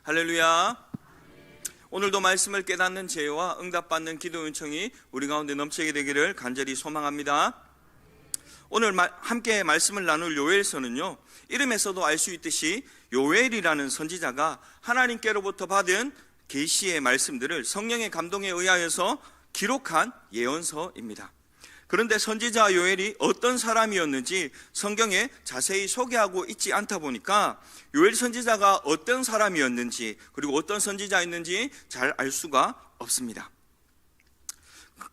할렐루야. 오늘도 말씀을 깨닫는 지혜와 응답받는 기도 요청이 우리 가운데 넘치게 되기를 간절히 소망합니다. 오늘 함께 말씀을 나눌 요엘서는요, 이름에서도 알 수 있듯이 요엘이라는 선지자가 하나님께로부터 받은 계시의 말씀들을 성령의 감동에 의하여서 기록한 예언서입니다. 그런데 선지자 요엘이 어떤 사람이었는지 성경에 자세히 소개하고 있지 않다 보니까 요엘 선지자가 어떤 사람이었는지 그리고 어떤 선지자였는지 잘 알 수가 없습니다.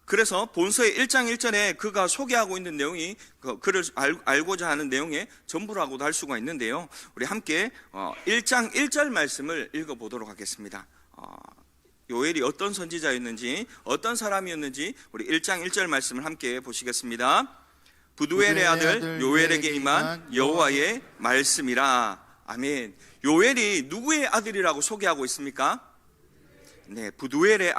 그래서 본서의 1장 1절에 그가 소개하고 있는 내용이 그를 알고자 하는 내용의 전부라고도 할 수가 있는데요, 우리 함께 1장 1절 말씀을 읽어보도록 하겠습니다. 요엘이 어떤 선지자였는지 어떤 사람이었는지 우리 1장 1절 말씀을 함께 보시겠습니다. 부두엘의 아들 요엘에게 임한 여호와의 말씀이라. 아멘. 요엘이 누구의 아들이라고 소개하고 있습니까? 네, 부두엘의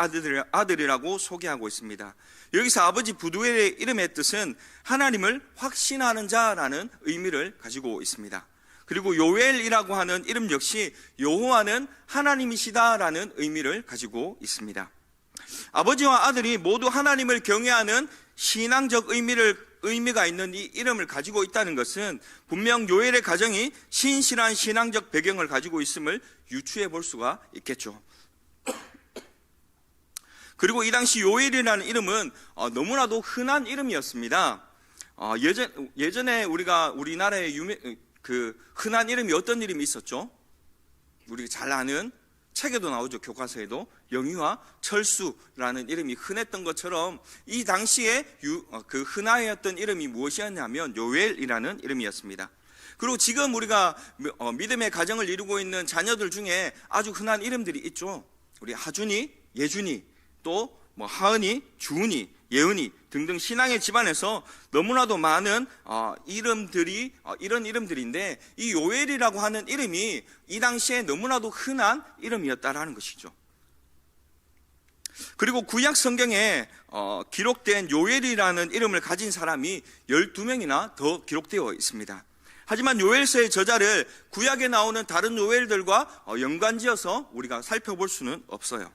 아들이라고 소개하고 있습니다. 여기서 아버지 부두엘의 이름의 뜻은 하나님을 확신하는 자라는 의미를 가지고 있습니다. 그리고 요엘이라고 하는 이름 역시 여호와는 하나님이시다라는 의미를 가지고 있습니다. 아버지와 아들이 모두 하나님을 경외하는 신앙적 의미가 있는 이 이름을 가지고 있다는 것은 분명 요엘의 가정이 신실한 신앙적 배경을 가지고 있음을 유추해 볼 수가 있겠죠. 그리고 이 당시 요엘이라는 이름은 너무나도 흔한 이름이었습니다. 예전에 우리나라에 흔한 이름이 어떤 이름이 있었죠? 우리가 잘 아는 책에도 나오죠. 교과서에도 영희와 철수라는 이름이 흔했던 것처럼 이 당시에 흔하였던 이름이 무엇이었냐면 요엘이라는 이름이었습니다. 그리고 지금 우리가 믿음의 가정을 이루고 있는 자녀들 중에 아주 흔한 이름들이 있죠. 우리 하준이, 예준이, 또 하은이, 주은이, 예은이 등등 신앙의 집안에서 너무나도 많은 이런 이름들인데 이 요엘이라고 하는 이름이 이 당시에 너무나도 흔한 이름이었다라는 것이죠. 그리고 구약 성경에 기록된 요엘이라는 이름을 가진 사람이 12명이나 더 기록되어 있습니다. 하지만 요엘서의 저자를 구약에 나오는 다른 요엘들과 연관지어서 우리가 살펴볼 수는 없어요.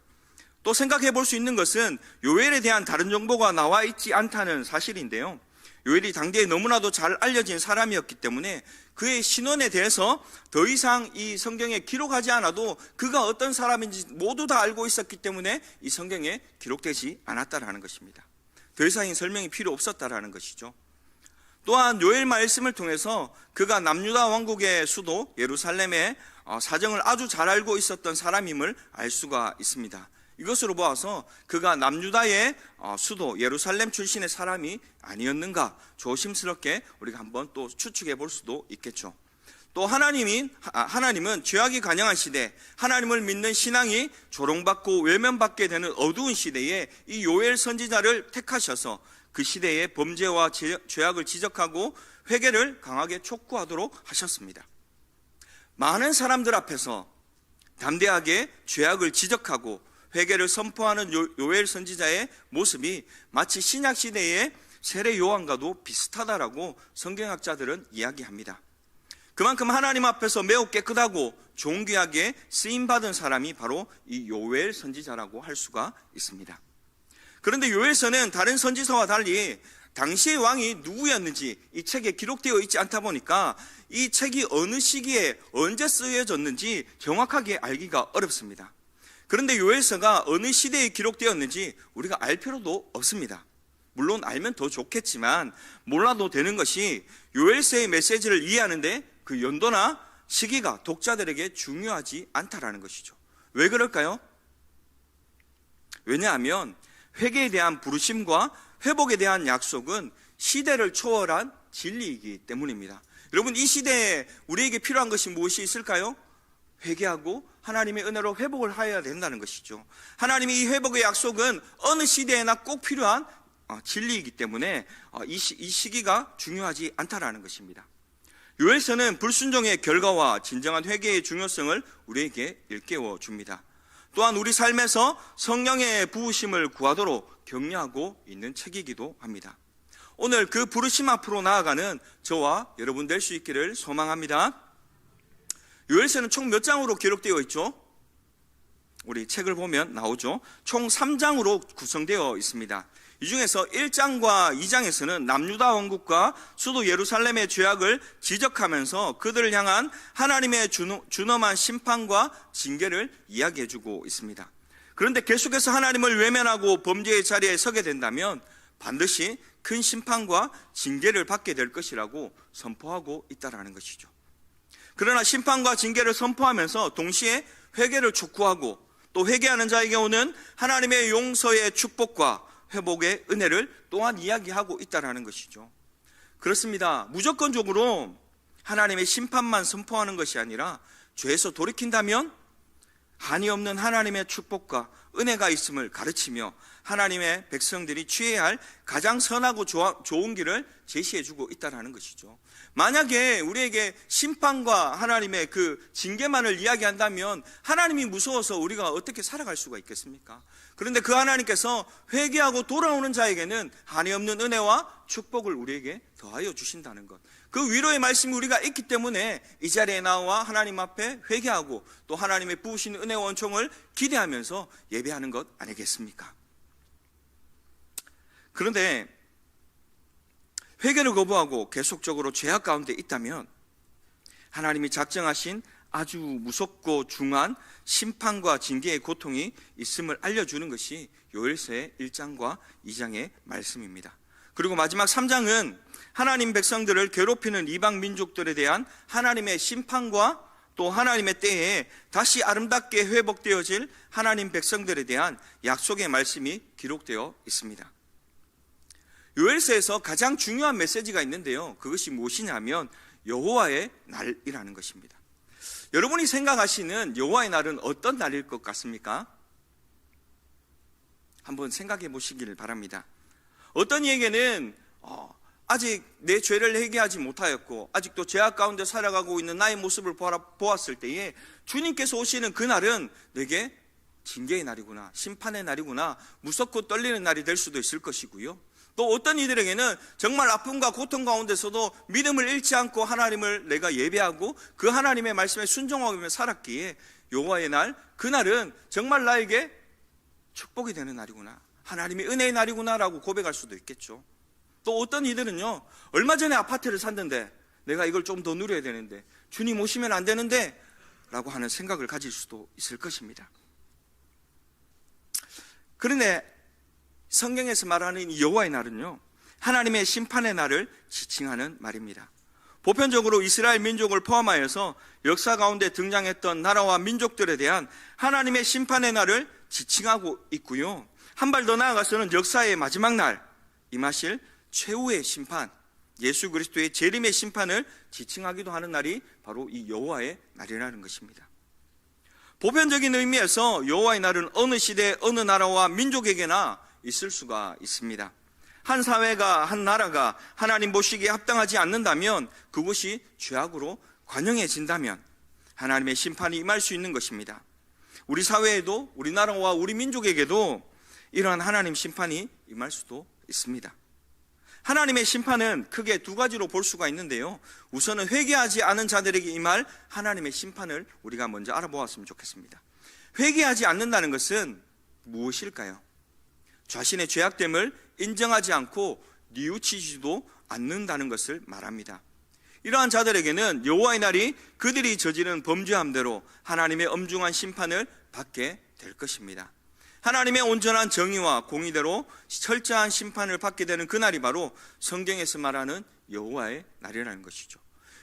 또 생각해 볼 수 있는 것은 요엘에 대한 다른 정보가 나와 있지 않다는 사실인데요, 요엘이 당대에 너무나도 잘 알려진 사람이었기 때문에 그의 신원에 대해서 더 이상 이 성경에 기록하지 않아도 그가 어떤 사람인지 모두 다 알고 있었기 때문에 이 성경에 기록되지 않았다라는 것입니다. 더 이상의 설명이 필요 없었다라는 것이죠. 또한 요엘 말씀을 통해서 그가 남유다 왕국의 수도 예루살렘의 사정을 아주 잘 알고 있었던 사람임을 알 수가 있습니다. 이것으로 보아서 그가 남유다의 수도 예루살렘 출신의 사람이 아니었는가 조심스럽게 우리가 한번 또 추측해 볼 수도 있겠죠. 또 하나님은 죄악이 관영한 시대, 하나님을 믿는 신앙이 조롱받고 외면받게 되는 어두운 시대에 이 요엘 선지자를 택하셔서 그 시대의 범죄와 죄악을 지적하고 회개를 강하게 촉구하도록 하셨습니다. 많은 사람들 앞에서 담대하게 죄악을 지적하고 회개를 선포하는 요엘 선지자의 모습이 마치 신약 시대의 세례 요한과도 비슷하다라고 성경학자들은 이야기합니다. 그만큼 하나님 앞에서 매우 깨끗하고 존귀하게 쓰임받은 사람이 바로 이 요엘 선지자라고 할 수가 있습니다. 그런데 요엘서는 다른 선지서와 달리 당시의 왕이 누구였는지 이 책에 기록되어 있지 않다 보니까 이 책이 어느 시기에 언제 쓰여졌는지 정확하게 알기가 어렵습니다. 그런데 요엘서가 어느 시대에 기록되었는지 우리가 알 필요도 없습니다. 물론 알면 더 좋겠지만 몰라도 되는 것이 요엘서의 메시지를 이해하는데 그 연도나 시기가 독자들에게 중요하지 않다라는 것이죠. 왜 그럴까요? 왜냐하면 회개에 대한 부르심과 회복에 대한 약속은 시대를 초월한 진리이기 때문입니다. 여러분, 이 시대에 우리에게 필요한 것이 무엇이 있을까요? 회개하고 하나님의 은혜로 회복을 하여야 된다는 것이죠. 하나님의 이 회복의 약속은 어느 시대에나 꼭 필요한 진리이기 때문에 이 시기가 중요하지 않다라는 것입니다. 요엘서는 불순종의 결과와 진정한 회개의 중요성을 우리에게 일깨워 줍니다. 또한 우리 삶에서 성령의 부으심을 구하도록 격려하고 있는 책이기도 합니다. 오늘 그 부르심 앞으로 나아가는 저와 여러분 될 수 있기를 소망합니다. 요엘서는 총 몇 장으로 기록되어 있죠? 우리 책을 보면 나오죠. 총 3장으로 구성되어 있습니다. 이 중에서 1장과 2장에서는 남유다 왕국과 수도 예루살렘의 죄악을 지적하면서 그들을 향한 하나님의 준엄한 심판과 징계를 이야기해주고 있습니다. 그런데 계속해서 하나님을 외면하고 범죄의 자리에 서게 된다면 반드시 큰 심판과 징계를 받게 될 것이라고 선포하고 있다는 것이죠. 그러나 심판과 징계를 선포하면서 동시에 회개를 촉구하고 또 회개하는 자에게 오는 하나님의 용서의 축복과 회복의 은혜를 또한 이야기하고 있다는 것이죠. 그렇습니다. 무조건적으로 하나님의 심판만 선포하는 것이 아니라 죄에서 돌이킨다면 한이 없는 하나님의 축복과 은혜가 있음을 가르치며 하나님의 백성들이 취해야 할 가장 선하고 좋은 길을 제시해주고 있다는 것이죠. 만약에 우리에게 심판과 하나님의 그 징계만을 이야기한다면 하나님이 무서워서 우리가 어떻게 살아갈 수가 있겠습니까? 그런데 그 하나님께서 회개하고 돌아오는 자에게는 한이 없는 은혜와 축복을 우리에게 더하여 주신다는 것, 그 위로의 말씀이 우리가 있기 때문에 이 자리에 나와 하나님 앞에 회개하고 또 하나님의 부으신 은혜와 원총을 기대하면서 예배하는 것 아니겠습니까? 그런데 회개를 거부하고 계속적으로 죄악 가운데 있다면 하나님이 작정하신 아주 무섭고 중한 심판과 징계의 고통이 있음을 알려주는 것이 요엘서의 1장과 2장의 말씀입니다. 그리고 마지막 3장은 하나님 백성들을 괴롭히는 이방 민족들에 대한 하나님의 심판과 또 하나님의 때에 다시 아름답게 회복되어질 하나님 백성들에 대한 약속의 말씀이 기록되어 있습니다. 요엘서에서 가장 중요한 메시지가 있는데요, 그것이 무엇이냐면 여호와의 날이라는 것입니다. 여러분이 생각하시는 여호와의 날은 어떤 날일 것 같습니까? 한번 생각해 보시기를 바랍니다. 어떤 이에게는 아직 내 죄를 회개하지 못하였고 아직도 죄악 가운데 살아가고 있는 나의 모습을 보았을 때에 주님께서 오시는 그날은 내게 징계의 날이구나, 심판의 날이구나, 무섭고 떨리는 날이 될 수도 있을 것이고요. 또 어떤 이들에게는 정말 아픔과 고통 가운데서도 믿음을 잃지 않고 하나님을 내가 예배하고 그 하나님의 말씀에 순종하며 살았기에 여호와의 날, 그날은 정말 나에게 축복이 되는 날이구나, 하나님의 은혜의 날이구나라고 고백할 수도 있겠죠. 또 어떤 이들은요, 얼마 전에 아파트를 샀는데 내가 이걸 좀 더 누려야 되는데 주님 오시면 안 되는데 라고 하는 생각을 가질 수도 있을 것입니다. 그런데 성경에서 말하는 이 여호와의 날은요, 하나님의 심판의 날을 지칭하는 말입니다. 보편적으로 이스라엘 민족을 포함하여서 역사 가운데 등장했던 나라와 민족들에 대한 하나님의 심판의 날을 지칭하고 있고요, 한 발 더 나아가서는 역사의 마지막 날 임하실 최후의 심판, 예수 그리스도의 재림의 심판을 지칭하기도 하는 날이 바로 이 여호와의 날이라는 것입니다. 보편적인 의미에서 여호와의 날은 어느 시대 어느 나라와 민족에게나 있을 수가 있습니다. 한 사회가, 한 나라가 하나님 보시기에 합당하지 않는다면, 그것이 죄악으로 관영해진다면 하나님의 심판이 임할 수 있는 것입니다. 우리 사회에도, 우리 나라와 우리 민족에게도 이러한 하나님 심판이 임할 수도 있습니다. 하나님의 심판은 크게 두 가지로 볼 수가 있는데요, 우선은 회개하지 않은 자들에게 임할 하나님의 심판을 우리가 먼저 알아보았으면 좋겠습니다. 회개하지 않는다는 것은 무엇일까요? 자신의 죄악됨을 인정하지 않고 뉘우치지도 않는다는 것을 말합니다. 이러한 자들에게는 여호와의 날이 그들이 저지른 범죄함대로 하나님의 엄중한 심판을 받게 될 것입니다. 하나님의 온전한 정의와 공의대로 철저한 심판을 받게 되는 그날이 바로 성경에서 말하는 여호와의 날이라는 것이죠.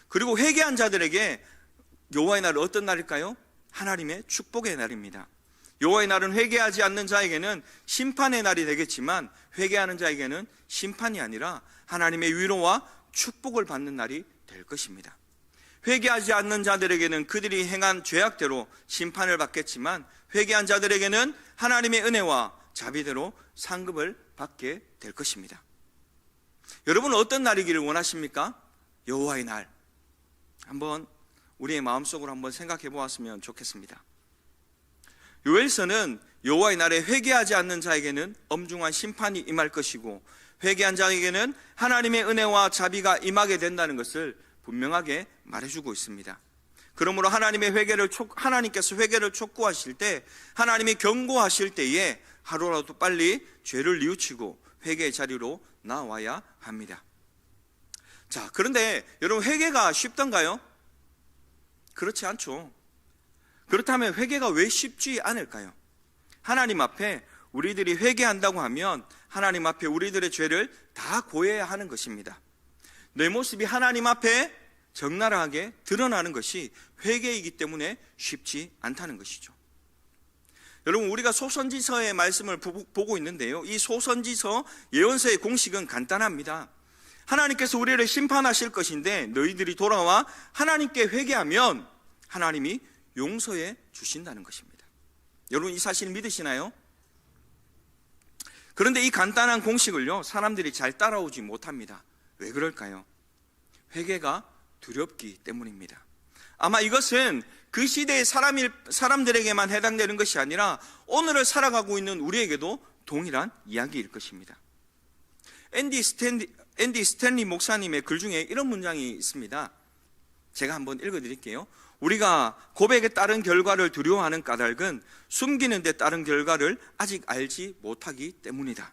그리고 회개한 자들에게 여호와의 날은 어떤 날일까요? 하나님의 축복의 날입니다. 여호와의 날은 회개하지 않는 자에게는 심판의 날이 되겠지만, 회개하는 자에게는 심판이 아니라 하나님의 위로와 축복을 받는 날이 될 것입니다. 회개하지 않는 자들에게는 그들이 행한 죄악대로 심판을 받겠지만, 회개한 자들에게는 하나님의 은혜와 자비대로 상급을 받게 될 것입니다. 여러분은 어떤 날이기를 원하십니까? 여호와의 날, 한번 우리의 마음속으로 한번 생각해 보았으면 좋겠습니다. 요엘서는 여호와의 날에 회개하지 않는 자에게는 엄중한 심판이 임할 것이고, 회개한 자에게는 하나님의 은혜와 자비가 임하게 된다는 것을 분명하게 말해주고 있습니다. 그러므로 하나님께서 회개를 촉구하실 때, 하나님이 경고하실 때에 하루라도 빨리 죄를 뉘우치고 회개의 자리로 나와야 합니다. 자, 그런데 여러분, 회개가 쉽던가요? 그렇지 않죠. 그렇다면 회개가 왜 쉽지 않을까요? 하나님 앞에 우리들이 회개한다고 하면 하나님 앞에 우리들의 죄를 다 고해야 하는 것입니다. 내 모습이 하나님 앞에 적나라하게 드러나는 것이 회개이기 때문에 쉽지 않다는 것이죠. 여러분, 우리가 소선지서의 말씀을 보고 있는데요, 이 소선지서 예언서의 공식은 간단합니다. 하나님께서 우리를 심판하실 것인데 너희들이 돌아와 하나님께 회개하면 하나님이 용서해 주신다는 것입니다. 여러분, 이 사실 믿으시나요? 그런데 이 간단한 공식을요, 사람들이 잘 따라오지 못합니다. 왜 그럴까요? 회개가 두렵기 때문입니다. 아마 이것은 그 시대의 사람들에게만 해당되는 것이 아니라 오늘을 살아가고 있는 우리에게도 동일한 이야기일 것입니다. 앤디 스탠리 목사님의 글 중에 이런 문장이 있습니다. 제가 한번 읽어드릴게요. 우리가 고백에 따른 결과를 두려워하는 까닭은 숨기는 데 따른 결과를 아직 알지 못하기 때문이다.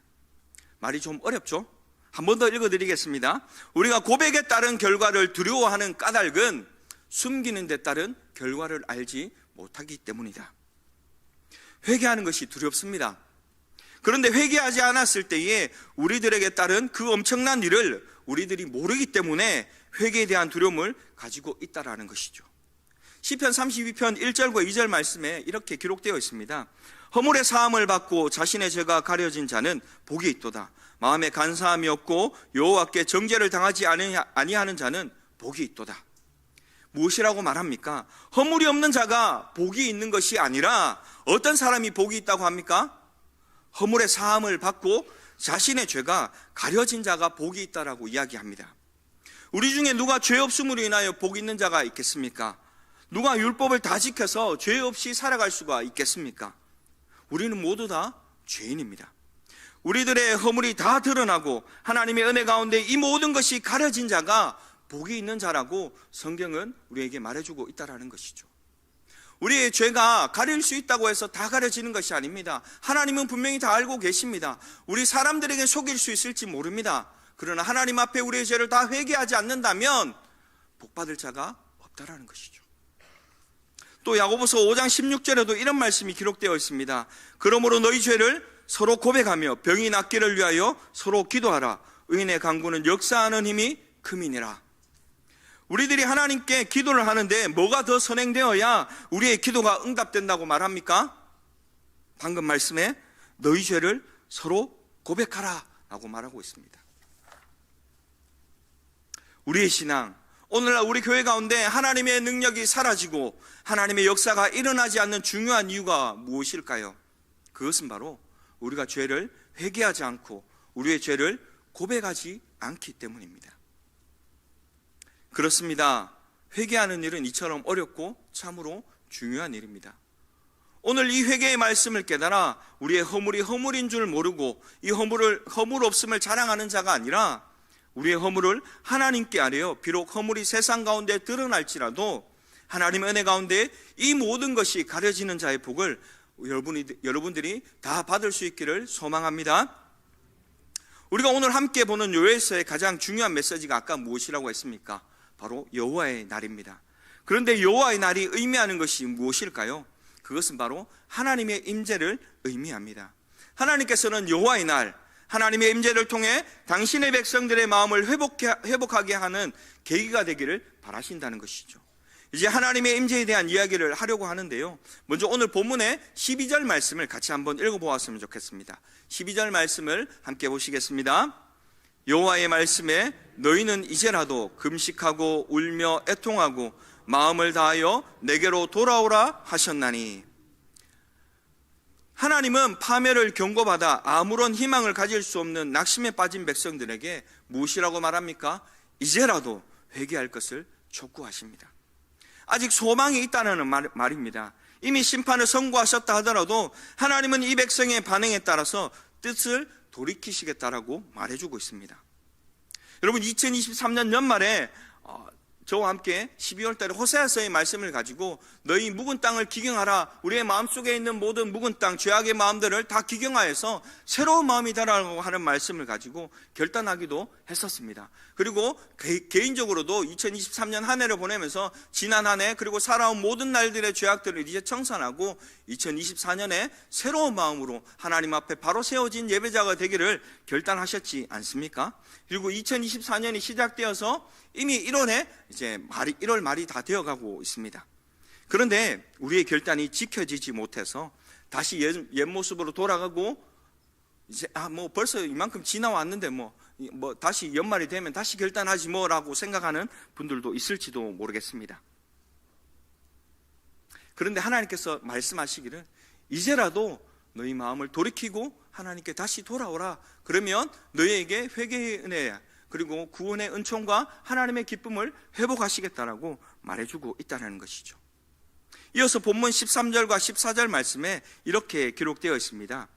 말이 좀 어렵죠? 한 번 더 읽어드리겠습니다. 우리가 고백에 따른 결과를 두려워하는 까닭은 숨기는 데 따른 결과를 알지 못하기 때문이다. 회개하는 것이 두렵습니다. 그런데 회개하지 않았을 때에 우리들에게 따른 그 엄청난 일을 우리들이 모르기 때문에 회개에 대한 두려움을 가지고 있다라는 것이죠. 시편 32편 1절과 2절 말씀에 이렇게 기록되어 있습니다. 허물의 사함을 받고 자신의 죄가 가려진 자는 복이 있도다. 마음에 간사함이 없고 여호와께 정죄를 당하지 아니하는 자는 복이 있도다. 무엇이라고 말합니까? 허물이 없는 자가 복이 있는 것이 아니라 어떤 사람이 복이 있다고 합니까? 허물의 사함을 받고 자신의 죄가 가려진 자가 복이 있다라고 이야기합니다. 우리 중에 누가 죄 없음으로 인하여 복이 있는 자가 있겠습니까? 누가 율법을 다 지켜서 죄 없이 살아갈 수가 있겠습니까? 우리는 모두 다 죄인입니다. 우리들의 허물이 다 드러나고 하나님의 은혜 가운데 이 모든 것이 가려진 자가 복이 있는 자라고 성경은 우리에게 말해주고 있다는 것이죠. 우리의 죄가 가릴 수 있다고 해서 다 가려지는 것이 아닙니다. 하나님은 분명히 다 알고 계십니다. 우리 사람들에게 속일 수 있을지 모릅니다. 그러나 하나님 앞에 우리의 죄를 다 회개하지 않는다면 복받을 자가 없다라는 것이죠. 또 야고보서 5장 16절에도 이런 말씀이 기록되어 있습니다. 그러므로 너희 죄를 서로 고백하며 병이 낫기를 위하여 서로 기도하라. 의인의 간구는 역사하는 힘이 큼이니라. 우리들이 하나님께 기도를 하는데 뭐가 더 선행되어야 우리의 기도가 응답된다고 말합니까? 방금 말씀에 너희 죄를 서로 고백하라 라고 말하고 있습니다. 우리의 신앙, 오늘날 우리 교회 가운데 하나님의 능력이 사라지고 하나님의 역사가 일어나지 않는 중요한 이유가 무엇일까요? 그것은 바로 우리가 죄를 회개하지 않고 우리의 죄를 고백하지 않기 때문입니다. 그렇습니다. 회개하는 일은 이처럼 어렵고 참으로 중요한 일입니다. 오늘 이 회개의 말씀을 깨달아 우리의 허물이 허물인 줄 모르고 이 허물 없음을 자랑하는 자가 아니라 우리의 허물을 하나님께 아뢰어 비록 허물이 세상 가운데 드러날지라도 하나님의 은혜 가운데 이 모든 것이 가려지는 자의 복을 여러분들이 다 받을 수 있기를 소망합니다. 우리가 오늘 함께 보는 요엘서의 가장 중요한 메시지가 아까 무엇이라고 했습니까? 바로 여호와의 날입니다. 그런데 여호와의 날이 의미하는 것이 무엇일까요? 그것은 바로 하나님의 임재를 의미합니다. 하나님께서는 여호와의 날, 하나님의 임재를 통해 당신의 백성들의 마음을 회복하게 하는 계기가 되기를 바라신다는 것이죠. 이제 하나님의 임재에 대한 이야기를 하려고 하는데요, 먼저 오늘 본문의 12절 말씀을 같이 한번 읽어보았으면 좋겠습니다. 12절 말씀을 함께 보시겠습니다. 여호와의 말씀에 너희는 이제라도 금식하고 울며 애통하고 마음을 다하여 내게로 돌아오라 하셨나니. 하나님은 파멸을 경고받아 아무런 희망을 가질 수 없는 낙심에 빠진 백성들에게 무엇이라고 말합니까? 이제라도 회개할 것을 촉구하십니다. 아직 소망이 있다는 말입니다. 이미 심판을 선고하셨다 하더라도 하나님은 이 백성의 반응에 따라서 뜻을 돌이키시겠다라고 말해주고 있습니다. 여러분, 2023년 연말에 저와 함께 12월 달에 호세아서의 말씀을 가지고 너희 묵은 땅을 기경하라. 우리의 마음속에 있는 모든 묵은 땅, 죄악의 마음들을 다 기경하여서 새로운 마음이 달라고 하는 말씀을 가지고 결단하기도 했었습니다. 그리고 개인적으로도 2023년 한 해를 보내면서 지난 한 해 그리고 살아온 모든 날들의 죄악들을 이제 청산하고 2024년에 새로운 마음으로 하나님 앞에 바로 세워진 예배자가 되기를 결단하셨지 않습니까? 그리고 2024년이 시작되어서 이미 1월에 이제 1월 말이 다 되어가고 있습니다. 그런데 우리의 결단이 지켜지지 못해서 다시 옛 모습으로 돌아가고 이제 뭐 벌써 이만큼 지나왔는데 뭐 다시 연말이 되면 다시 결단하지 뭐라고 생각하는 분들도 있을지도 모르겠습니다. 그런데 하나님께서 말씀하시기를 이제라도 너희 마음을 돌이키고 하나님께 다시 돌아오라. 그러면 너희에게 회개의 은혜 그리고 구원의 은총과 하나님의 기쁨을 회복하시겠다라고 말해주고 있다는 것이죠. 이어서 본문 13절과 14절 말씀에 이렇게 기록되어 있습니다.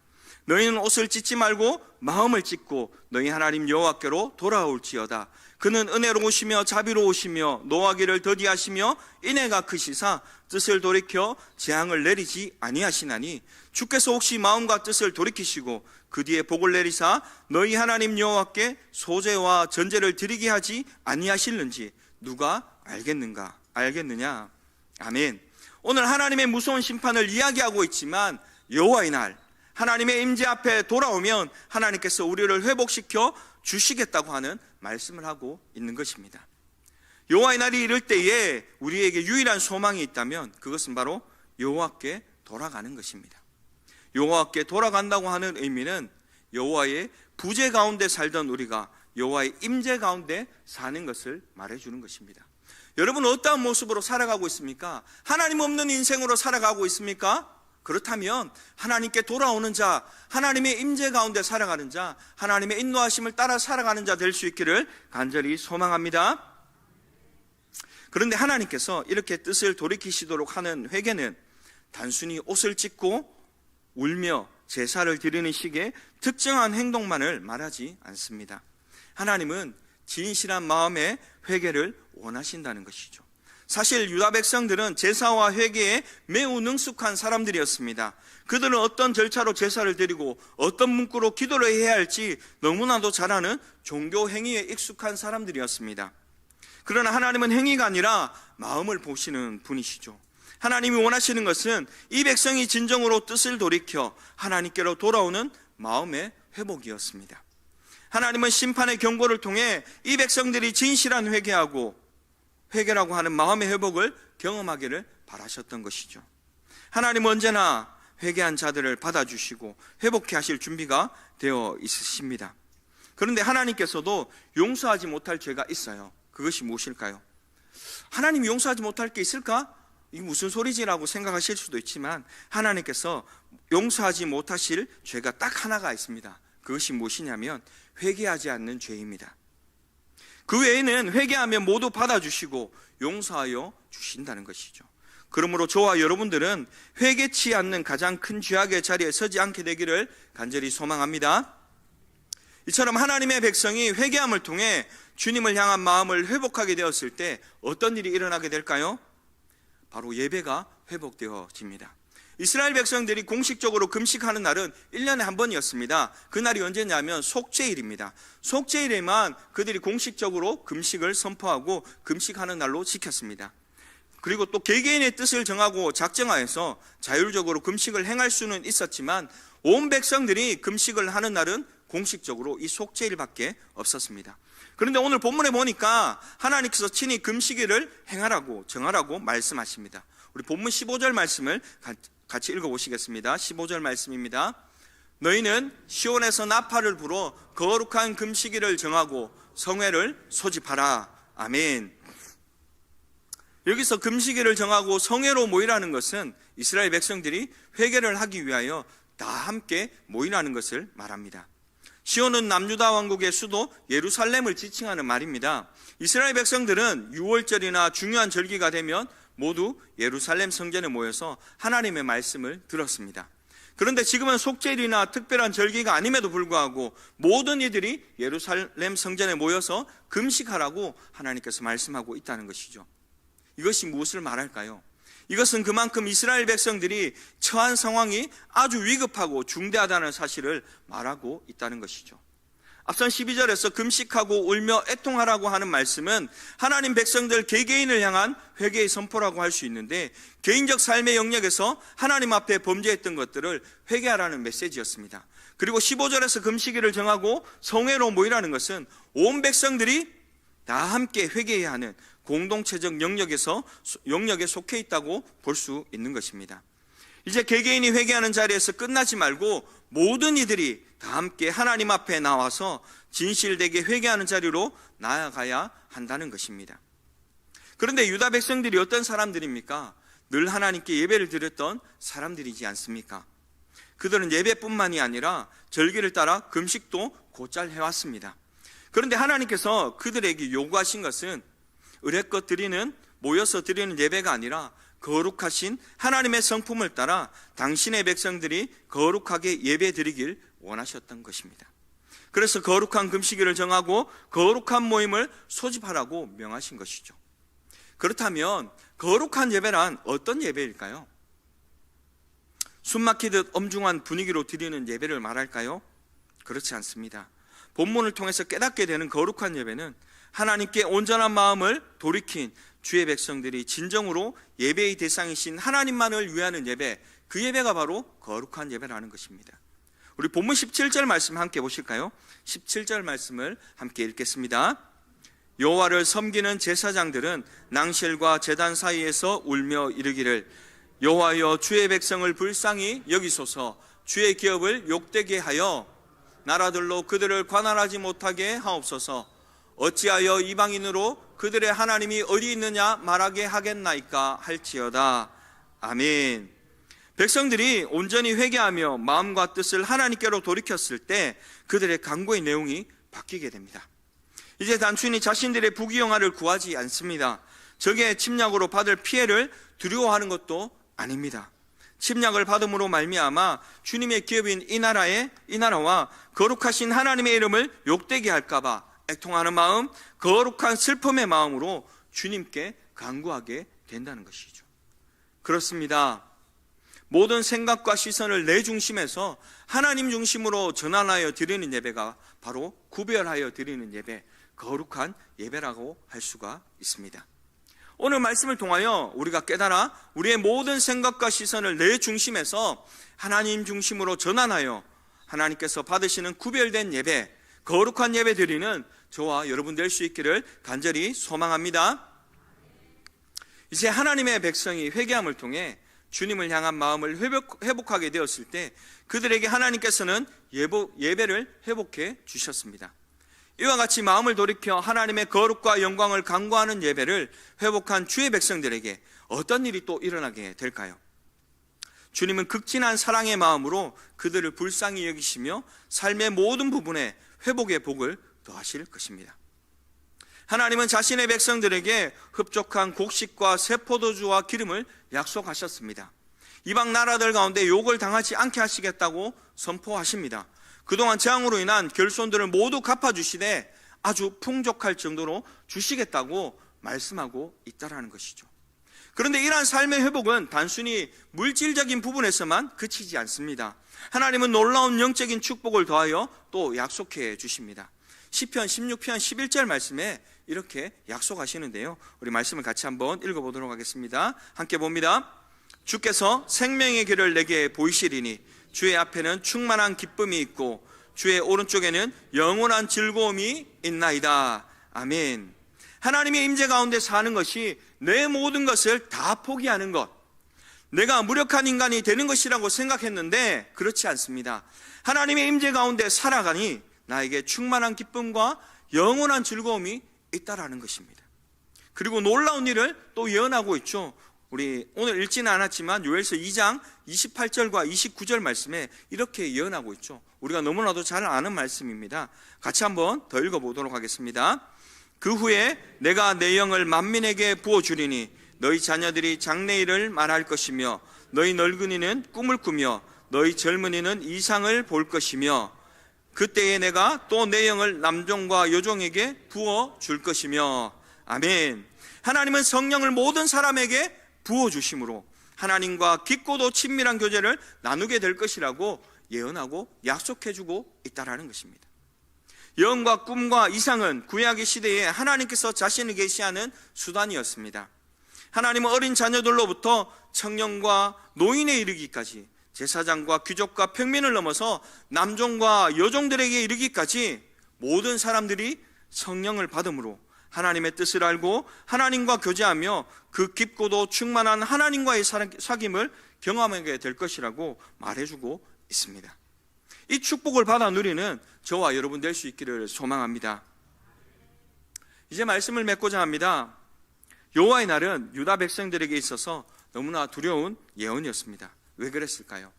너희는 옷을 찢지 말고 마음을 찢고 너희 하나님 여호와께로 돌아올지어다. 그는 은혜로우시며 자비로우시며 노하기를 더디하시며 인애가 크시사 뜻을 돌이켜 재앙을 내리지 아니하시나니 주께서 혹시 마음과 뜻을 돌이키시고 그 뒤에 복을 내리사 너희 하나님 여호와께 소제와 전제를 드리게 하지 아니하실는지 누가 알겠느냐. 아멘. 오늘 하나님의 무서운 심판을 이야기하고 있지만 여호와의 날 하나님의 임재 앞에 돌아오면 하나님께서 우리를 회복시켜 주시겠다고 하는 말씀을 하고 있는 것입니다. 여호와의 날이 이를 때에 우리에게 유일한 소망이 있다면 그것은 바로 여호와께 돌아가는 것입니다. 여호와께 돌아간다고 하는 의미는 여호와의 부재 가운데 살던 우리가 여호와의 임재 가운데 사는 것을 말해주는 것입니다. 여러분 어떠한 모습으로 살아가고 있습니까? 하나님 없는 인생으로 살아가고 있습니까? 그렇다면 하나님께 돌아오는 자, 하나님의 임재 가운데 살아가는 자, 하나님의 인도하심을 따라 살아가는 자 될 수 있기를 간절히 소망합니다. 그런데 하나님께서 이렇게 뜻을 돌이키시도록 하는 회개는 단순히 옷을 찢고 울며 제사를 드리는 식의 특정한 행동만을 말하지 않습니다. 하나님은 진실한 마음의 회개를 원하신다는 것이죠. 사실 유다 백성들은 제사와 회개에 매우 능숙한 사람들이었습니다. 그들은 어떤 절차로 제사를 드리고 어떤 문구로 기도를 해야 할지 너무나도 잘 아는 종교 행위에 익숙한 사람들이었습니다. 그러나 하나님은 행위가 아니라 마음을 보시는 분이시죠. 하나님이 원하시는 것은 이 백성이 진정으로 뜻을 돌이켜 하나님께로 돌아오는 마음의 회복이었습니다. 하나님은 심판의 경고를 통해 이 백성들이 진실한 회개라고 하는 마음의 회복을 경험하기를 바라셨던 것이죠. 하나님은 언제나 회개한 자들을 받아주시고 회복해 하실 준비가 되어 있으십니다. 그런데 하나님께서도 용서하지 못할 죄가 있어요. 그것이 무엇일까요? 하나님이 용서하지 못할 게 있을까? 이게 무슨 소리지라고 생각하실 수도 있지만 하나님께서 용서하지 못하실 죄가 딱 하나가 있습니다. 그것이 무엇이냐면 회개하지 않는 죄입니다. 그 외에는 회개하면 모두 받아주시고 용서하여 주신다는 것이죠. 그러므로 저와 여러분들은 회개치 않는 가장 큰 죄악의 자리에 서지 않게 되기를 간절히 소망합니다. 이처럼 하나님의 백성이 회개함을 통해 주님을 향한 마음을 회복하게 되었을 때 어떤 일이 일어나게 될까요? 바로 예배가 회복되어집니다. 이스라엘 백성들이 공식적으로 금식하는 날은 1년에 한 번이었습니다. 그날이 언제냐면 속죄일입니다. 속죄일에만 그들이 공식적으로 금식을 선포하고 금식하는 날로 지켰습니다. 그리고 또 개개인의 뜻을 정하고 작정하여서 자율적으로 금식을 행할 수는 있었지만 온 백성들이 금식을 하는 날은 공식적으로 이 속죄일밖에 없었습니다. 그런데 오늘 본문에 보니까 하나님께서 친히 금식일을 행하라고 정하라고 말씀하십니다. 우리 본문 15절 말씀을 같이 읽어보시겠습니다. 15절 말씀입니다. 너희는 시온에서 나팔을 불어 거룩한 금식일을 정하고 성회를 소집하라. 아멘. 여기서 금식일을 정하고 성회로 모이라는 것은 이스라엘 백성들이 회개를 하기 위하여 다 함께 모이라는 것을 말합니다. 시온은 남유다 왕국의 수도 예루살렘을 지칭하는 말입니다. 이스라엘 백성들은 6월절이나 중요한 절기가 되면 모두 예루살렘 성전에 모여서 하나님의 말씀을 들었습니다. 그런데 지금은 속죄일이나 특별한 절기가 아님에도 불구하고 모든 이들이 예루살렘 성전에 모여서 금식하라고 하나님께서 말씀하고 있다는 것이죠. 이것이 무엇을 말할까요? 이것은 그만큼 이스라엘 백성들이 처한 상황이 아주 위급하고 중대하다는 사실을 말하고 있다는 것이죠. 앞선 12절에서 금식하고 울며 애통하라고 하는 말씀은 하나님 백성들 개개인을 향한 회개의 선포라고 할 수 있는데, 개인적 삶의 영역에서 하나님 앞에 범죄했던 것들을 회개하라는 메시지였습니다. 그리고 15절에서 금식일을 정하고 성회로 모이라는 것은 온 백성들이 다 함께 회개해야 하는 공동체적 영역에 속해 있다고 볼 수 있는 것입니다. 이제 개개인이 회개하는 자리에서 끝나지 말고 모든 이들이 다 함께 하나님 앞에 나와서 진실되게 회개하는 자리로 나아가야 한다는 것입니다. 그런데 유다 백성들이 어떤 사람들입니까? 늘 하나님께 예배를 드렸던 사람들이지 않습니까? 그들은 예배뿐만이 아니라 절기를 따라 금식도 곧잘 해왔습니다. 그런데 하나님께서 그들에게 요구하신 것은 의례껏 모여서 드리는 예배가 아니라 거룩하신 하나님의 성품을 따라 당신의 백성들이 거룩하게 예배 드리길 원하셨던 것입니다. 그래서 거룩한 금식일을 정하고 거룩한 모임을 소집하라고 명하신 것이죠. 그렇다면 거룩한 예배란 어떤 예배일까요? 숨막히듯 엄중한 분위기로 드리는 예배를 말할까요? 그렇지 않습니다. 본문을 통해서 깨닫게 되는 거룩한 예배는 하나님께 온전한 마음을 돌이킨 주의 백성들이 진정으로 예배의 대상이신 하나님만을 위하는 예배, 그 예배가 바로 거룩한 예배라는 것입니다. 우리 본문 17절 말씀 함께 보실까요? 17절 말씀을 함께 읽겠습니다. 여호와를 섬기는 제사장들은 낭실과 제단 사이에서 울며 이르기를, 여호와여 주의 백성을 불쌍히 여기소서, 주의 기업을 욕되게 하여 나라들로 그들을 관할하지 못하게 하옵소서. 어찌하여 이방인으로 그들의 하나님이 어디 있느냐 말하게 하겠나이까 할지어다. 아멘. 백성들이 온전히 회개하며 마음과 뜻을 하나님께로 돌이켰을 때 그들의 간구의 내용이 바뀌게 됩니다. 이제 단순히 자신들의 부귀영화를 구하지 않습니다. 적의 침략으로 받을 피해를 두려워하는 것도 아닙니다. 침략을 받음으로 말미암아 주님의 기업인 이 나라와 거룩하신 하나님의 이름을 욕되게 할까봐 애통하는 마음, 거룩한 슬픔의 마음으로 주님께 간구하게 된다는 것이죠. 그렇습니다. 모든 생각과 시선을 내 중심에서 하나님 중심으로 전환하여 드리는 예배가 바로 구별하여 드리는 예배, 거룩한 예배라고 할 수가 있습니다. 오늘 말씀을 통하여 우리가 깨달아 우리의 모든 생각과 시선을 내 중심에서 하나님 중심으로 전환하여 하나님께서 받으시는 구별된 예배, 거룩한 예배 드리는 저와 여러분 될 수 있기를 간절히 소망합니다. 이제 하나님의 백성이 회개함을 통해 주님을 향한 마음을 회복하게 되었을 때 그들에게 하나님께서는 예배를 회복해 주셨습니다. 이와 같이 마음을 돌이켜 하나님의 거룩과 영광을 간구하는 예배를 회복한 주의 백성들에게 어떤 일이 또 일어나게 될까요? 주님은 극진한 사랑의 마음으로 그들을 불쌍히 여기시며 삶의 모든 부분에 회복의 복을 더하실 것입니다. 하나님은 자신의 백성들에게 흡족한 곡식과 새 포도주와 기름을 약속하셨습니다. 이방 나라들 가운데 욕을 당하지 않게 하시겠다고 선포하십니다. 그동안 재앙으로 인한 결손들을 모두 갚아주시되 아주 풍족할 정도로 주시겠다고 말씀하고 있다는 것이죠. 그런데 이러한 삶의 회복은 단순히 물질적인 부분에서만 그치지 않습니다. 하나님은 놀라운 영적인 축복을 더하여 또 약속해 주십니다. 시편 16편 11절 말씀에 이렇게 약속하시는데요, 우리 말씀을 같이 한번 읽어보도록 하겠습니다. 함께 봅니다. 주께서 생명의 길을 내게 보이시리니 주의 앞에는 충만한 기쁨이 있고 주의 오른쪽에는 영원한 즐거움이 있나이다. 아멘. 하나님의 임재 가운데 사는 것이 내 모든 것을 다 포기하는 것, 내가 무력한 인간이 되는 것이라고 생각했는데 그렇지 않습니다. 하나님의 임재 가운데 살아가니 나에게 충만한 기쁨과 영원한 즐거움이 있다라는 것입니다. 그리고 놀라운 일을 또 예언하고 있죠. 우리 오늘 읽지는 않았지만 요엘서 2장 28절과 29절 말씀에 이렇게 예언하고 있죠. 우리가 너무나도 잘 아는 말씀입니다. 같이 한번 더 읽어보도록 하겠습니다. 그 후에 내가 내 영을 만민에게 부어주리니 너희 자녀들이 장래일을 말할 것이며 너희 늙은이는 꿈을 꾸며 너희 젊은이는 이상을 볼 것이며 그때에 내가 또 내 영을 남종과 여종에게 부어 줄 것이며. 아멘. 하나님은 성령을 모든 사람에게 부어 주심으로 하나님과 깊고도 친밀한 교제를 나누게 될 것이라고 예언하고 약속해 주고 있다라는 것입니다. 영과 꿈과 이상은 구약의 시대에 하나님께서 자신을 계시하는 수단이었습니다. 하나님은 어린 자녀들로부터 청년과 노인에 이르기까지, 제사장과 귀족과 평민을 넘어서 남종과 여종들에게 이르기까지 모든 사람들이 성령을 받음으로 하나님의 뜻을 알고 하나님과 교제하며 그 깊고도 충만한 하나님과의 사귐을 경험하게 될 것이라고 말해주고 있습니다. 이 축복을 받아 누리는 저와 여러분 될 수 있기를 소망합니다. 이제 말씀을 맺고자 합니다. 여호와의 날은 유다 백성들에게 있어서 너무나 두려운 예언이었습니다. 왜 그랬을까요?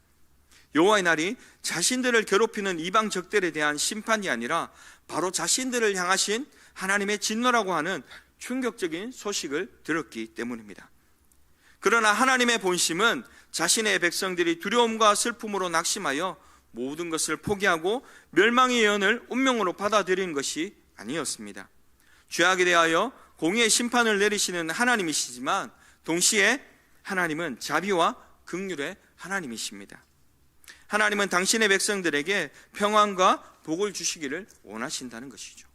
여호와의 날이 자신들을 괴롭히는 이방 적들에 대한 심판이 아니라 바로 자신들을 향하신 하나님의 진노라고 하는 충격적인 소식을 들었기 때문입니다. 그러나 하나님의 본심은 자신의 백성들이 두려움과 슬픔으로 낙심하여 모든 것을 포기하고 멸망의 예언을 운명으로 받아들이는 것이 아니었습니다. 죄악에 대하여 공의의 심판을 내리시는 하나님이시지만 동시에 하나님은 자비와 긍휼의 하나님이십니다. 하나님은 당신의 백성들에게 평안과 복을 주시기를 원하신다는 것이죠.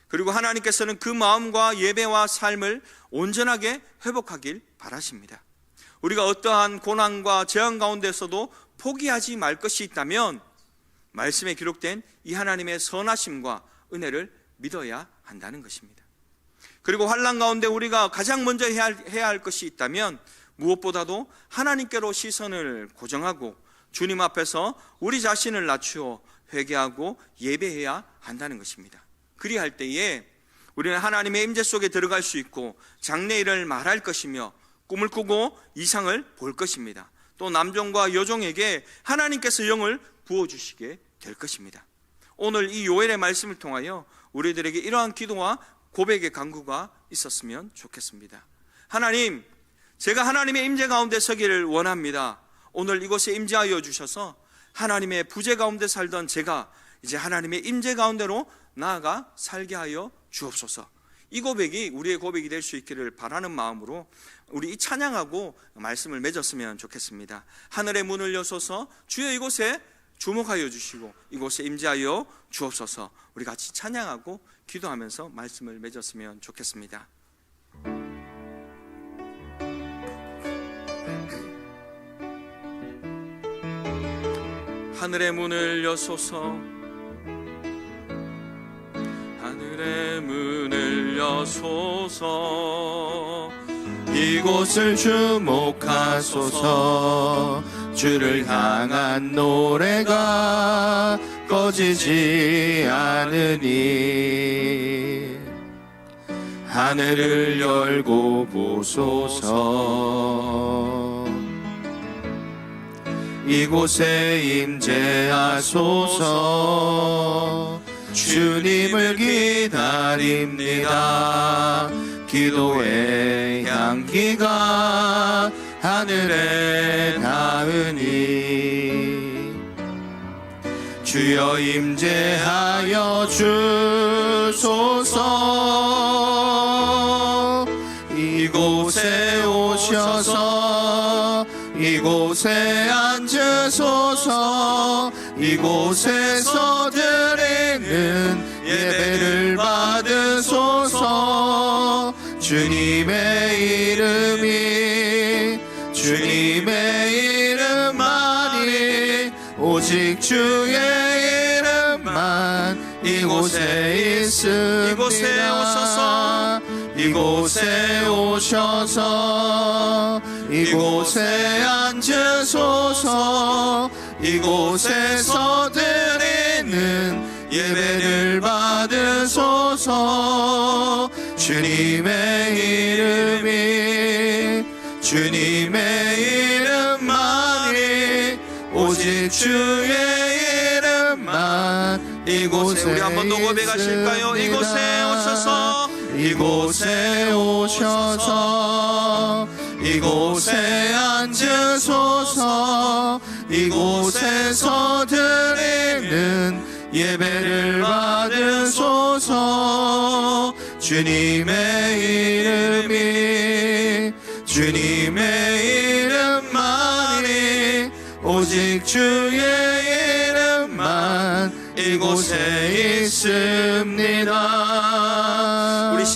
그리고 하나님께서는 그 마음과 예배와 삶을 온전하게 회복하길 바라십니다. 우리가 어떠한 고난과 재앙 가운데서도 포기하지 말 것이 있다면 말씀에 기록된 이 하나님의 선하심과 은혜를 믿어야 한다는 것입니다. 그리고 환난 가운데 우리가 가장 먼저 해야 할 것이 있다면 무엇보다도 하나님께로 시선을 고정하고 주님 앞에서 우리 자신을 낮추어 회개하고 예배해야 한다는 것입니다. 그리할 때에 우리는 하나님의 임재 속에 들어갈 수 있고 장래일을 말할 것이며 꿈을 꾸고 이상을 볼 것입니다. 또 남종과 여종에게 하나님께서 영을 부어주시게 될 것입니다. 오늘 이 요엘의 말씀을 통하여 우리들에게 이러한 기도와 고백의 간구가 있었으면 좋겠습니다. 하나님, 제가 하나님의 임재 가운데 서기를 원합니다. 오늘 이곳에 임재하여 주셔서 하나님의 부재 가운데 살던 제가 이제 하나님의 임재 가운데로 나아가 살게 하여 주옵소서. 이 고백이 우리의 고백이 될 수 있기를 바라는 마음으로 우리 이 찬양하고 말씀을 맺었으면 좋겠습니다. 하늘의 문을 여소서 주여 이곳에 주목하여 주시고 이곳에 임재하여 주옵소서. 우리 같이 찬양하고 기도하면서 말씀을 맺었으면 좋겠습니다. 하늘의 문을 여소서, 하늘의 문을 여소서, 이곳을 주목하소서. 주를 향한 노래가 꺼지지 않으니 하늘을 열고 보소서. 이곳에 임재하소서. 주님을 기다립니다. 기도의 향기가 하늘에 닿으니 주여 임재하여 주소서. 이곳에 오셔서 이곳에 앉으소서. 이곳에서 드리는 예배를 받으소서. 주님의 이름만이 오직 주의 이름만 이곳에 있습니다. 이곳에 오셔서, 이곳에 오셔서 이곳에 앉으소서. 이곳에서 드리는 예배를 받으소서. 주님의 이름만이 오직 주의 이름만 이곳에 우리 한 번 더 고백하실까요? 이곳에 오셔서, 이곳에 오셔서 이곳에 앉으소서. 이곳에서 드리는 예배를 받으소서. 주님의 이름만이 오직 주의 이름만 이곳에 있습니다.